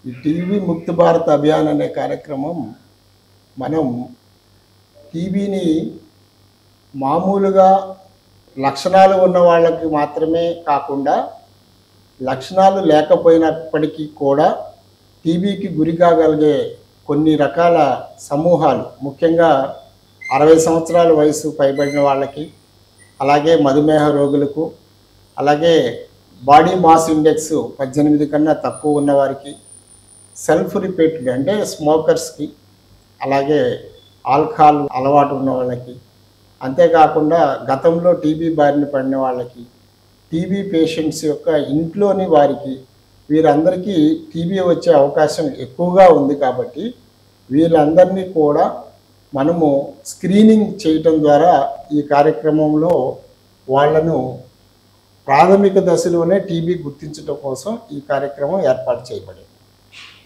ఈ టీబీ ముక్త భారత్ అభియాన్ అనే కార్యక్రమం మనం టీబీని మామూలుగా లక్షణాలు ఉన్న వాళ్ళకి మాత్రమే కాకుండా లక్షణాలు లేకపోయినప్పటికీ కూడా టీబీకి గురి కాగలిగే కొన్ని రకాల సమూహాలు, ముఖ్యంగా 60 సంవత్సరాల వయసు పైబడిన వాళ్ళకి, అలాగే మధుమేహ రోగులకు, అలాగే బాడీ మాస్ ఇండెక్స్ 18 కన్నా తక్కువ ఉన్నవారికి, సెల్ఫ్ రిపీటెడ్ అంటే స్మోకర్స్కి, అలాగే ఆల్కహాల్ అలవాటు ఉన్న వాళ్ళకి, అంతేకాకుండా గతంలో టీబీ బారిన పడిన వాళ్ళకి, టీబీ పేషెంట్స్ యొక్క ఇంట్లోని వారికి, వీరందరికీ టీబీ వచ్చే అవకాశం ఎక్కువగా ఉంది. కాబట్టి వీళ్ళందరినీ కూడా మనము స్క్రీనింగ్ చేయటం ద్వారా ఈ కార్యక్రమంలో వాళ్ళను ప్రాథమిక దశలోనే టీబీ గుర్తించడం కోసం ఈ కార్యక్రమం ఏర్పాటు చేయబడింది.